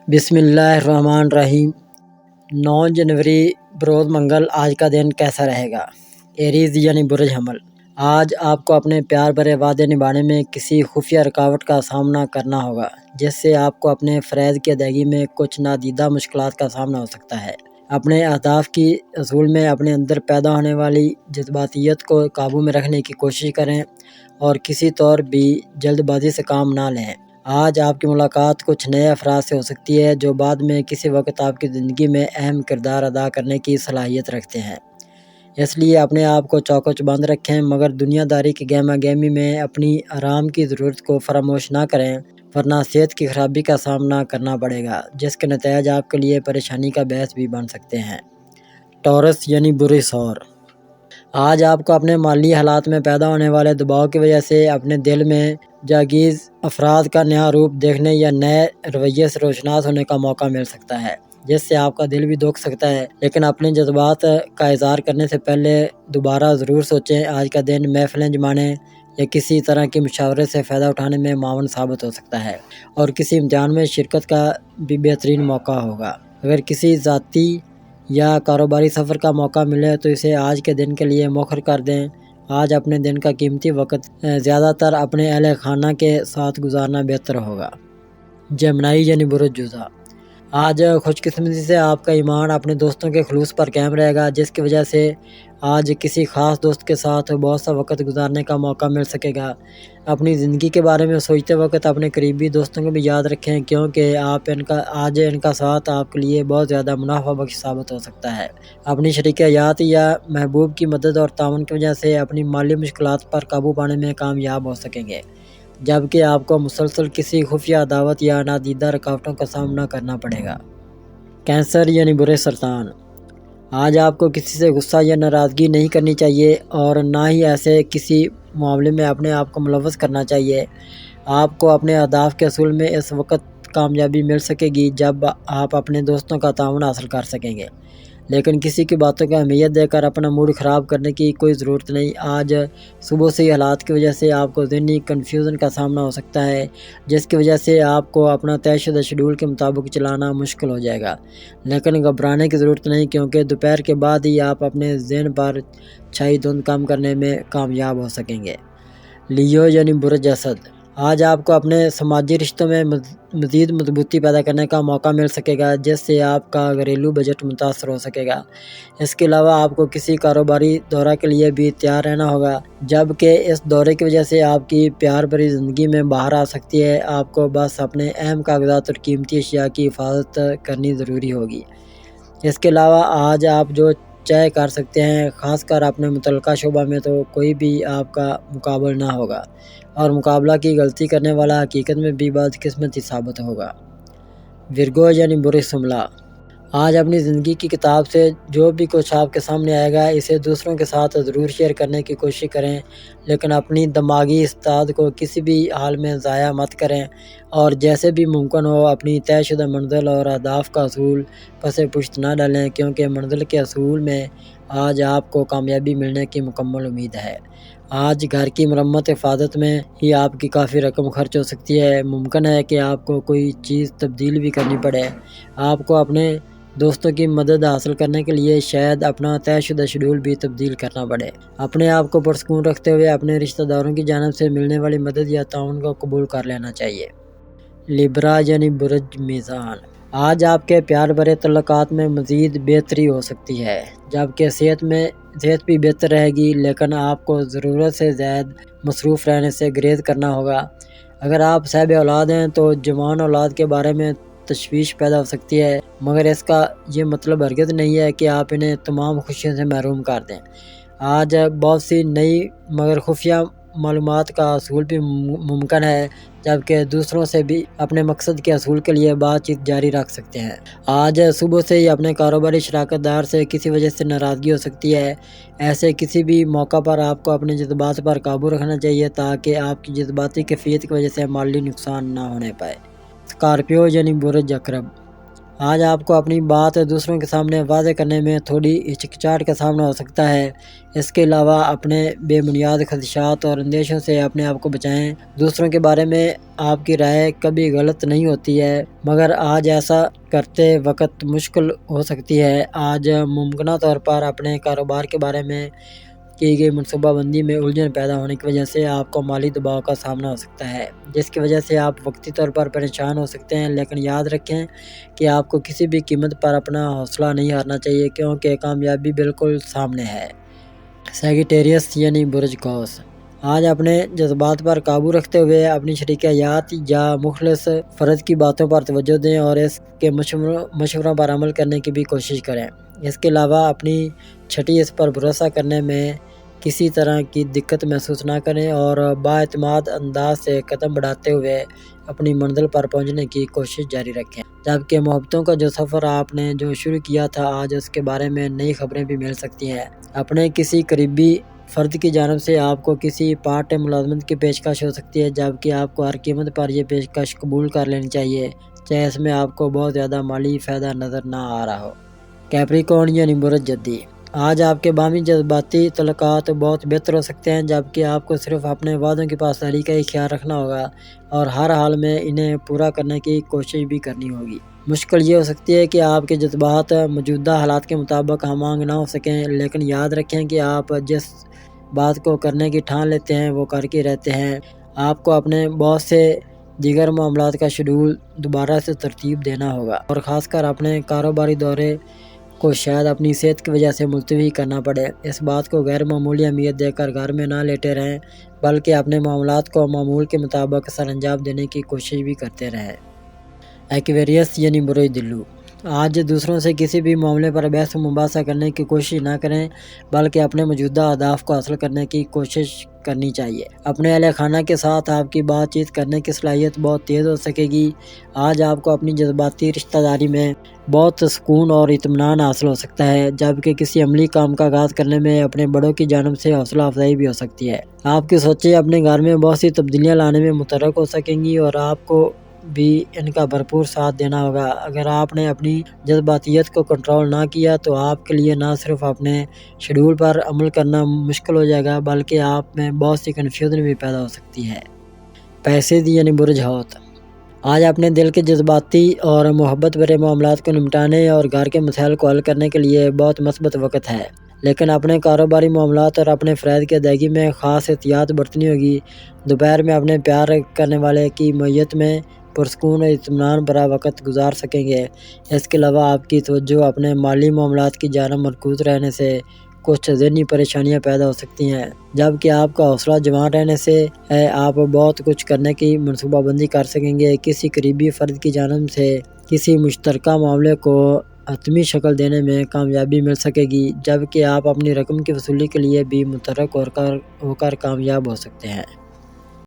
بسم اللہ الرحمن الرحیم۔ 9 جنوری بروز منگل آج کا دن کیسا رہے گا؟ ایریز یعنی برج حمل، آج آپ کو اپنے پیار بھرے وعدے نبھانے میں کسی خفیہ رکاوٹ کا سامنا کرنا ہوگا، جس سے آپ کو اپنے فرائض کی ادائیگی میں کچھ نادیدہ مشکلات کا سامنا ہو سکتا ہے۔ اپنے اہداف کی حصول میں اپنے اندر پیدا ہونے والی جذباتیت کو قابو میں رکھنے کی کوشش کریں اور کسی طور بھی جلد بازی سے کام نہ لیں۔ آج آپ کی ملاقات کچھ نئے افراد سے ہو سکتی ہے جو بعد میں کسی وقت آپ کی زندگی میں اہم کردار ادا کرنے کی صلاحیت رکھتے ہیں۔ اس لیے اپنے آپ کو چوک و چبند رکھیں، مگر دنیا داری کی گہما گہمی میں اپنی آرام کی ضرورت کو فراموش نہ کریں، ورنہ صحت کی خرابی کا سامنا کرنا پڑے گا، جس کے نتائج آپ کے لیے پریشانی کا باعث بھی بن سکتے ہیں۔ ٹورس یعنی برے سور، آج آپ کو اپنے مالی حالات میں پیدا ہونے والے دباؤ کی وجہ سے اپنے دل میں جاگیز افراد کا نیا روپ دیکھنے یا نئے رویے سے روشناس ہونے کا موقع مل سکتا ہے، جس سے آپ کا دل بھی دکھ سکتا ہے، لیکن اپنے جذبات کا اظہار کرنے سے پہلے دوبارہ ضرور سوچیں۔ آج کا دن محفلیں جمانے یا کسی طرح کے مشاورے سے فائدہ اٹھانے میں معاون ثابت ہو سکتا ہے اور کسی امتحان میں شرکت کا بھی بہترین موقع ہوگا۔ اگر کسی ذاتی یا کاروباری سفر کا موقع ملے تو اسے آج کے دن کے لیے مؤخر کر دیں۔ آج اپنے دن کا قیمتی وقت زیادہ تر اپنے اہل خانہ کے ساتھ گزارنا بہتر ہوگا۔ جیمنائی یعنی برج جوزا، آج خوش قسمتی سے آپ کا ایمان اپنے دوستوں کے خلوص پر قائم رہے گا، جس کی وجہ سے آج کسی خاص دوست کے ساتھ بہت سا وقت گزارنے کا موقع مل سکے گا۔ اپنی زندگی کے بارے میں سوچتے وقت اپنے قریبی دوستوں کو بھی یاد رکھیں، کیونکہ آج ان کا ساتھ آپ کے لیے بہت زیادہ منافع بخش ثابت ہو سکتا ہے۔ اپنی شریک حیات یا محبوب کی مدد اور تعاون کی وجہ سے اپنی مالی مشکلات پر قابو پانے میں کامیاب ہو سکیں گے، جبکہ آپ کو مسلسل کسی خفیہ عداوت یا نادیدہ رکاوٹوں کا سامنا کرنا پڑے گا۔ کینسر یعنی برے سرطان، آج آپ کو کسی سے غصہ یا ناراضگی نہیں کرنی چاہیے اور نہ ہی ایسے کسی معاملے میں اپنے آپ کو ملوث کرنا چاہیے۔ آپ کو اپنے اہداف کے حصول میں اس وقت کامیابی مل سکے گی جب آپ اپنے دوستوں کا تعاون حاصل کر سکیں گے، لیکن کسی کی باتوں کو اہمیت دے کر اپنا موڈ خراب کرنے کی کوئی ضرورت نہیں۔ آج صبح سے ہی حالات کی وجہ سے آپ کو ذہنی کنفیوژن کا سامنا ہو سکتا ہے، جس کی وجہ سے آپ کو اپنا طے شدہ شیڈول کے مطابق چلانا مشکل ہو جائے گا، لیکن گھبرانے کی ضرورت نہیں، کیونکہ دوپہر کے بعد ہی آپ اپنے ذہن پر چھائی دھند کم کرنے میں کامیاب ہو سکیں گے۔ لیو یعنی برج اسد، آج آپ کو اپنے سماجی رشتوں میں مزید مضبوطی پیدا کرنے کا موقع مل سکے گا، جس سے آپ کا گھریلو بجٹ متاثر ہو سکے گا۔ اس کے علاوہ آپ کو کسی کاروباری دورہ کے لیے بھی تیار رہنا ہوگا، جبکہ اس دورے کی وجہ سے آپ کی پیار بھری زندگی میں بہار آ سکتی ہے۔ آپ کو بس اپنے اہم کاغذات اور قیمتی اشیاء کی حفاظت کرنی ضروری ہوگی۔ اس کے علاوہ آج آپ جو چاہے کر سکتے ہیں، خاص کر اپنے متعلقہ شعبہ میں، تو کوئی بھی آپ کا مقابل نہ ہوگا اور مقابلہ کی غلطی کرنے والا حقیقت میں بھی بدقسمتی ثابت ہوگا۔ ورگو یعنی برے سملہ، آج اپنی زندگی کی کتاب سے جو بھی کچھ آپ کے سامنے آئے گا اسے دوسروں کے ساتھ ضرور شیئر کرنے کی کوشش کریں، لیکن اپنی دماغی استعداد کو کسی بھی حال میں ضائع مت کریں اور جیسے بھی ممکن ہو اپنی طے شدہ منزل اور اہداف کا حصول پس پشت نہ ڈالیں، کیونکہ منزل کے حصول میں آج آپ کو کامیابی ملنے کی مکمل امید ہے۔ آج گھر کی مرمت حفاظت میں ہی آپ کی کافی رقم خرچ ہو سکتی ہے، ممکن ہے کہ آپ کو کوئی چیز تبدیل بھی کرنی پڑے۔ آپ کو اپنے دوستوں کی مدد حاصل کرنے کے لیے شاید اپنا طے شدہ شیڈول بھی تبدیل کرنا پڑے۔ اپنے آپ کو پرسکون رکھتے ہوئے اپنے رشتہ داروں کی جانب سے ملنے والی مدد یا تعاون کو قبول کر لینا چاہیے۔ لیبرا یعنی برج میزان، آج آپ کے پیار بھرے تعلقات میں مزید بہتری ہو سکتی ہے، جبکہ صحت بھی بہتر رہے گی، لیکن آپ کو ضرورت سے زائد مصروف رہنے سے گریز کرنا ہوگا۔ اگر آپ صاحب اولاد ہیں تو جوان اولاد کے بارے میں تشویش پیدا ہو سکتی ہے، مگر اس کا یہ مطلب ہرگز نہیں ہے کہ آپ انہیں تمام خوشیوں سے محروم کر دیں۔ آج بہت سی نئی مگر خفیہ معلومات کا حصول بھی ممکن ہے، جبکہ دوسروں سے بھی اپنے مقصد کے حصول کے لیے بات چیت جاری رکھ سکتے ہیں۔ آج صبح سے ہی اپنے کاروباری شراکت دار سے کسی وجہ سے ناراضگی ہو سکتی ہے، ایسے کسی بھی موقع پر آپ کو اپنے جذبات پر قابو رکھنا چاہیے تاکہ آپ کی جذباتی کیفیت کی وجہ سے مالی نقصان نہ ہونے پائے۔ اسکارپیو یعنی برج عقرب، آج آپ کو اپنی بات دوسروں کے سامنے واضح کرنے میں تھوڑی ہچکچاہٹ کا سامنا ہو سکتا ہے۔ اس کے علاوہ اپنے بے بنیاد خدشات اور اندیشوں سے اپنے آپ کو بچائیں۔ دوسروں کے بارے میں آپ کی رائے کبھی غلط نہیں ہوتی ہے، مگر آج ایسا کرتے وقت مشکل ہو سکتی ہے۔ آج ممکنہ طور پر اپنے کاروبار کے بارے میں کی گئی منصوبہ بندی میں الجھن پیدا ہونے کی وجہ سے آپ کو مالی دباؤ کا سامنا ہو سکتا ہے، جس کی وجہ سے آپ وقتی طور پر پریشان ہو سکتے ہیں۔ لیکن یاد رکھیں کہ آپ کو کسی بھی قیمت پر اپنا حوصلہ نہیں ہارنا چاہیے، کیونکہ کامیابی بالکل سامنے ہے۔ سیجیٹیریس یعنی برج قوس، آج اپنے جذبات پر قابو رکھتے ہوئے اپنی شریک حیات یا مخلص فرد کی باتوں پر توجہ دیں اور اس کے مشوروں پر عمل کرنے کی بھی کوشش کریں۔ اس کے علاوہ اپنی چھٹی اس پر بھروسہ کرنے میں کسی طرح کی دقت محسوس نہ کریں اور بااعتماد انداز سے قدم بڑھاتے ہوئے اپنی منزل پر پہنچنے کی کوشش جاری رکھیں۔ جبکہ محبتوں کا جو سفر آپ نے جو شروع کیا تھا، آج اس کے بارے میں نئی خبریں بھی مل سکتی ہیں۔ اپنے کسی قریبی فرد کی جانب سے آپ کو کسی پارٹ ٹائم ملازمت کی پیشکش ہو سکتی ہے، جبکہ آپ کو ہر قیمت پر یہ پیشکش قبول کر لینی چاہیے، چاہے اس میں آپ کو بہت زیادہ مالی فائدہ نظر نہ آ رہا ہو۔ کیپریکارن یعنی برج جدی، آج آپ کے باہمی جذباتی تعلقات بہت بہتر ہو سکتے ہیں، جبکہ آپ کو صرف اپنے وعدوں کی پاسداری کا ہی خیال رکھنا ہوگا اور ہر حال میں انہیں پورا کرنے کی کوشش بھی کرنی ہوگی۔ مشکل یہ ہو سکتی ہے کہ آپ کے جذبات موجودہ حالات کے مطابق ہم آہنگ نہ ہو سکیں، لیکن یاد رکھیں کہ آپ جس بات کو کرنے کی ٹھان لیتے ہیں وہ کر کے رہتے ہیں۔ آپ کو اپنے بہت سے دیگر معاملات کا شیڈول دوبارہ سے ترتیب دینا ہوگا اور خاص کر اپنے کاروباری دورے کو شاید اپنی صحت کی وجہ سے ملتوی کرنا پڑے۔ اس بات کو غیر معمولی اہمیت دے کر گھر میں نہ لیٹے رہیں، بلکہ اپنے معاملات کو معمول کے مطابق سر انجام دینے کی کوشش بھی کرتے رہیں۔ ایکویریس یعنی برج دلو، آج دوسروں سے کسی بھی معاملے پر بحث و مباحثہ کرنے کی کوشش نہ کریں، بلکہ اپنے موجودہ اہداف کو حاصل کرنے کی کوشش کرنی چاہیے۔ اپنے اہل خانہ کے ساتھ آپ کی بات چیت کرنے کی صلاحیت بہت تیز ہو سکے گی۔ آج آپ کو اپنی جذباتی رشتہ داری میں بہت سکون اور اطمینان حاصل ہو سکتا ہے، جبکہ کسی عملی کام کا آغاز کرنے میں اپنے بڑوں کی جانب سے حوصلہ افزائی بھی ہو سکتی ہے۔ آپ کی سوچیں اپنے گھر میں بہت سی تبدیلیاں لانے میں متحرک ہو سکیں گی اور آپ کو بھی ان کا بھرپور ساتھ دینا ہوگا۔ اگر آپ نے اپنی جذباتیت کو کنٹرول نہ کیا تو آپ کے لیے نہ صرف اپنے شیڈول پر عمل کرنا مشکل ہو جائے گا، بلکہ آپ میں بہت سی کنفیوژن بھی پیدا ہو سکتی ہے۔ پیسید یعنی برج حوت، آج اپنے دل کے جذباتی اور محبت بھرے معاملات کو نمٹانے اور گھر کے مسائل کو حل کرنے کے لیے بہت مثبت وقت ہے، لیکن اپنے کاروباری معاملات اور اپنے فرائض کی ادائیگی میں خاص احتیاط برتنی ہوگی۔ دوپہر میں اپنے پیار کرنے والے کی معیت میں پرسکون اور اطمینان بھرا وقت گزار سکیں گے۔ اس کے علاوہ آپ کی توجہ اپنے مالی معاملات کی جانب مرکوز رہنے سے کچھ ذہنی پریشانیاں پیدا ہو سکتی ہیں، جبکہ آپ کا حوصلہ جوان رہنے سے آپ بہت کچھ کرنے کی منصوبہ بندی کر سکیں گے۔ کسی قریبی فرد کی جانب سے کسی مشترکہ معاملے کو حتمی شکل دینے میں کامیابی مل سکے گی، جبکہ آپ اپنی رقم کی وصولی کے لیے بھی متحرک ہو کر کامیاب ہو سکتے ہیں۔